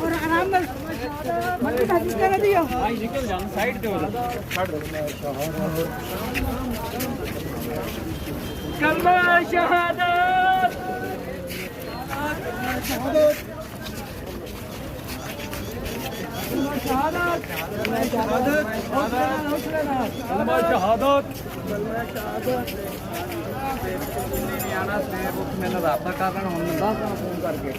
और आराम ਨਾਲ ਮੱਕੀ ਭਾਜੀ ਕਰ ਦਿਓ ਆਈ ਨਿਕਲ ਜਾਣ ਸਾਈਡ ਤੇ ਹੋ ਜਾ ਛੱਡ ਦੋ ਕਲਮਾ ਸ਼ਹਾਦਤ ਸ਼ਹਾਦਤ कलमा शहादत नहीं आना मैंने रबता कर रहा हूँ 10 फोन करके